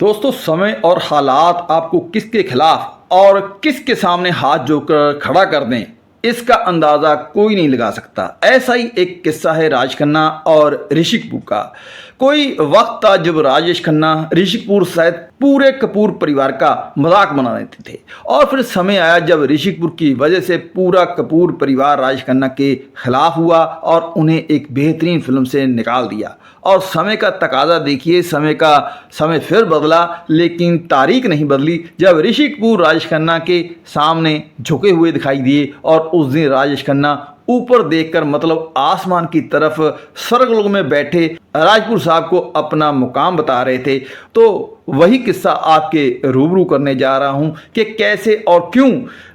दोस्तों, समय और हालात आपको किसके खिलाफ और किसके सामने हाथ जोड़कर खड़ा कर दें, इसका अंदाज़ा कोई नहीं लगा सकता। ऐसा ही एक किस्सा है राज खन्ना और ऋषि कपूर का। कोई वक्त था जब राजेश खन्ना, ऋषि कपूर सहित पूरे कपूर परिवार का मजाक बना देते थे, और फिर समय आया जब ऋषि कपूर की वजह से पूरा कपूर परिवार राज खन्ना के खिलाफ हुआ और उन्हें एक बेहतरीन फिल्म से निकाल दिया। और समय का तकाजा देखिए, समय फिर बदला, लेकिन तारीख नहीं बदली जब ऋषि कपूर राजेश खन्ना के सामने झुके हुए दिखाई दिए। और उस दिन राजेश खन्ना ऊपर देखकर, मतलब आसमान की तरफ स्वर्गलोक में बैठे राजपूत साहब को अपना मुकाम बता रहे थे। तो वही किस्सा आपके रूबरू करने जा रहा हूं कि कैसे और क्यों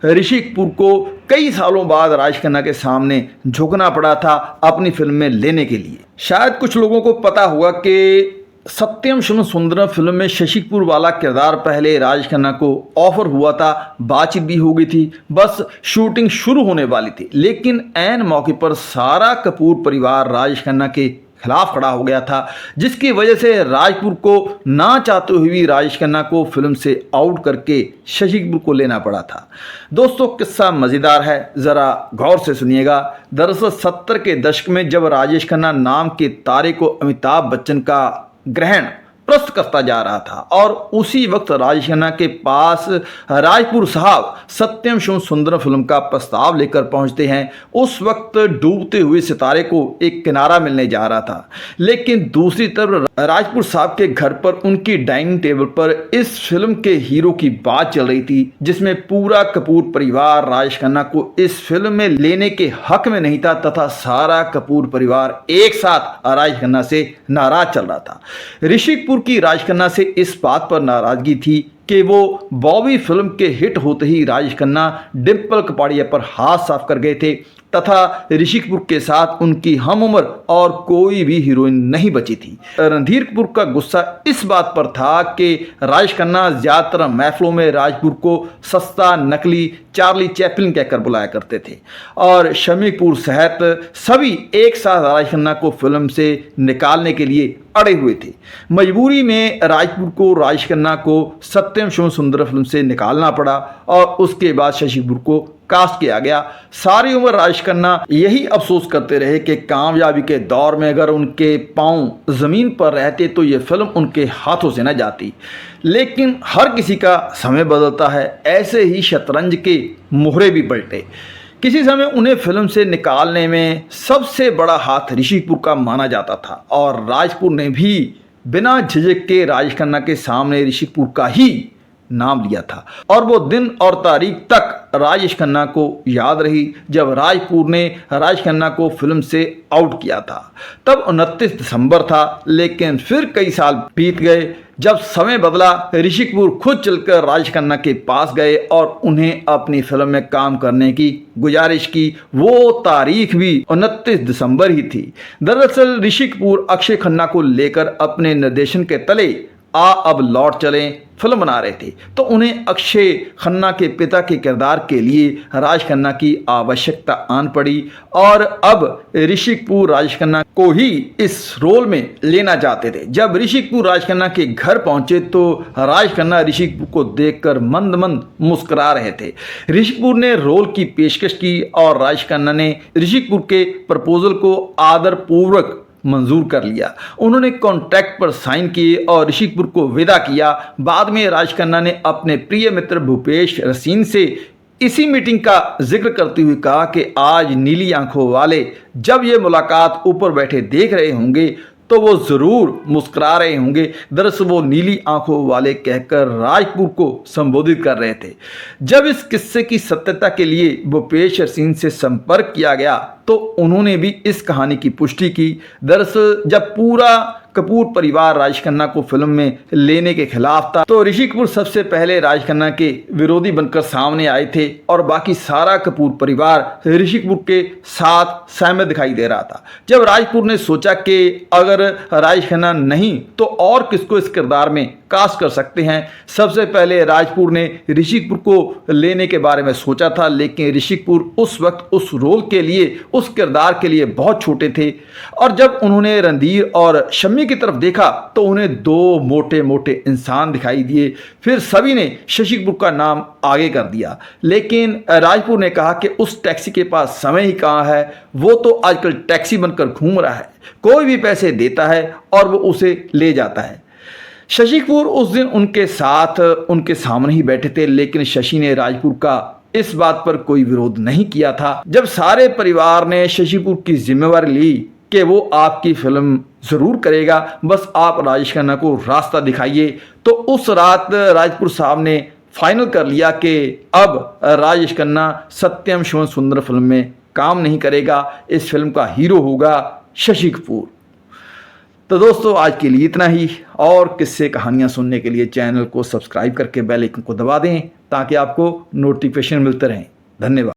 ऋषि कपूर को कई सालों बाद राज खन्ना के सामने झुकना पड़ा था अपनी फिल्म में लेने के लिए। शायद कुछ लोगों को पता होगा कि सत्यम शिवम सुंदरम फिल्म में शशि कपूर वाला किरदार पहले राज खन्ना को ऑफर हुआ था, बातचीत भी हो गई थी, बस शूटिंग शुरू होने वाली थी। लेकिन ऐन मौके पर सारा कपूर परिवार राज खन्ना के खिलाफ खड़ा हो गया था, जिसकी वजह से राजपूत को ना चाहते हुए भी राजेश खन्ना को फिल्म से आउट करके शशि कपूर को लेना पड़ा था। दोस्तों, किस्सा मज़ेदार है, ज़रा गौर से सुनिएगा। दरअसल 70 के दशक में जब राजेश खन्ना नाम के तारे को अमिताभ बच्चन का ग्रहण प्रस्त करता जा रहा था, और उसी वक्त राजेश खन्ना के पास राजपूत साहब सत्यम शिवम सुंदरम फिल्म का प्रस्ताव लेकर पहुंचते हैं। उस वक्त डूबते हुए सितारे को एक किनारा मिलने जा रहा था, लेकिन दूसरी तरफ राजपूत साहब के घर पर उनकी डाइनिंग टेबल पर इस फिल्म के हीरो की बात चल रही थी, जिसमें पूरा कपूर परिवार राजेश खन्ना को इस फिल्म में लेने के हक में नहीं था, तथा सारा कपूर परिवार एक साथ राजेश खन्ना से नाराज चल रहा था। ऋषि कपूर की राज खन्ना से इस बात पर नाराजगी थी कि वो बॉबी फिल्म के हिट होते ही राजेश खन्ना डिंपल कपाड़िया पर हाथ साफ कर गए थे, तथा ऋषि कपूर के साथ उनकी हम उम्र और कोई भी हीरोइन नहीं बची थी। रणधीर कपूर का गुस्सा इस बात पर था कि राजेश खन्ना ज्यादातर महफिलों में राजपूत को सस्ता, नकली, चार्ली चैपलिन कहकर बुलाया करते थे, और शम्मी कपूर सहित सभी एक साथ राजेश खन्ना को फिल्म से निकालने के लिए अड़े हुए थे। मजबूरी में राजपूत को राजेश खन्ना को सत्यम शिवम सुंदरम फिल्म से निकालना पड़ा, और उसके बाद शशि कपूर को कास्ट किया गया। सारी उम्र राजेश खन्ना यही अफसोस करते रहे कि कामयाबी के दौर में अगर उनके पांव जमीन पर रहते तो ये फिल्म उनके हाथों से न जाती। लेकिन हर किसी का समय बदलता है, ऐसे ही शतरंज के मोहरे भी पलटे। किसी समय उन्हें फिल्म से निकालने में सबसे बड़ा हाथ ऋषि कपूर का माना जाता था, और राजपूत ने भी बिना झिझक के राजेश खन्ना के सामने ऋषि कपूर का ही नाम लिया था। और वो दिन और तारीख तक राजेश खन्ना को याद रही जब राजपूत ने राजेश खन्ना को फिल्म से आउट किया था। तब 29 दिसंबर था, लेकिन फिर कई साल बीत गए। जब समय बदला, ऋषि कपूर खुद चलकर राजेश खन्ना के पास गए और उन्हें अपनी फिल्म में काम करने की गुजारिश की। वो तारीख भी 29 दिसंबर ही थी। दरअसल ऋषि कपूर अक्षय खन्ना को लेकर अपने निर्देशन के तले अब लौट चलें फिल्म बना रहे थे, तो उन्हें अक्षय खन्ना के पिता के किरदार के लिए राज खन्ना की आवश्यकता आन पड़ी, और अब ऋषि कपूर राज खन्ना को ही इस रोल में लेना चाहते थे। जब ऋषि कपूर राज खन्ना के घर पहुंचे तो राज खन्ना ऋषि कपूर को देखकर मंद मंद मुस्कुरा रहे थे। ऋषि कपूर ने रोल की पेशकश की, और राज खन्ना ने ऋषि कपूर के प्रपोजल को आदरपूर्वक मंजूर कर लिया। उन्होंने कॉन्ट्रैक्ट पर साइन किए और ऋषि कपूर को विदा किया। बाद में राज खन्ना ने अपने प्रिय मित्र भूपेश रसीन से इसी मीटिंग का जिक्र करते हुए कहा कि आज नीली आंखों वाले जब ये मुलाकात ऊपर बैठे देख रहे होंगे तो वो जरूर मुस्कुरा रहे होंगे। दरअसल वो नीली आंखों वाले कहकर राजपूत को संबोधित कर रहे थे। जब इस किस्से की सत्यता के लिए भूपेश रसीन से संपर्क किया गया तो उन्होंने भी इस कहानी की पुष्टि की। दरअसल जब पूरा कपूर परिवार राज खन्ना को फिल्म में लेने के खिलाफ था, तो ऋषि कपूर सबसे पहले राज खन्ना के विरोधी बनकर सामने आए थे, और बाकी सारा कपूर परिवार ऋषि कपूर के साथ सहमत दिखाई दे रहा था। जब राज कपूर ने सोचा कि अगर राज खन्ना नहीं तो और किसको इस किरदार में कास्ट कर सकते हैं। सबसे पहले राजपूर ने ऋषि कपूर को लेने के बारे में सोचा था, लेकिन ऋषि कपूर उस वक्त उस रोल के लिए, उस किरदार के लिए बहुत छोटे थे। और जब उन्होंने रणधीर और शम्मी की तरफ देखा तो उन्हें दो मोटे मोटे इंसान दिखाई दिए। फिर सभी ने शशि कपूर का नाम आगे कर दिया, लेकिन राजपूर ने कहा कि उस टैक्सी के पास समय ही कहाँ है, वो तो आजकल टैक्सी बनकर घूम रहा है, कोई भी पैसे देता है और वो उसे ले जाता है। शशि कपूर उस दिन उनके साथ उनके सामने ही बैठे थे, लेकिन शशि ने राजपूर का इस बात पर कोई विरोध नहीं किया था। जब सारे परिवार ने शशि कपूर की जिम्मेवारी ली कि वो आपकी फिल्म ज़रूर करेगा, बस आप राजेश खन्ना को रास्ता दिखाइए, तो उस रात राजपूर साहब ने फाइनल कर लिया कि अब राजेश खन्ना सत्यम शिवम सुंदर फिल्म में काम नहीं करेगा, इस फिल्म का हीरो होगा शशि कपूर। तो दोस्तों आज के लिए इतना ही, और किस्से कहानियाँ सुनने के लिए चैनल को सब्सक्राइब करके बेल आइकन को दबा दें ताकि आपको नोटिफिकेशन मिलते रहें। धन्यवाद।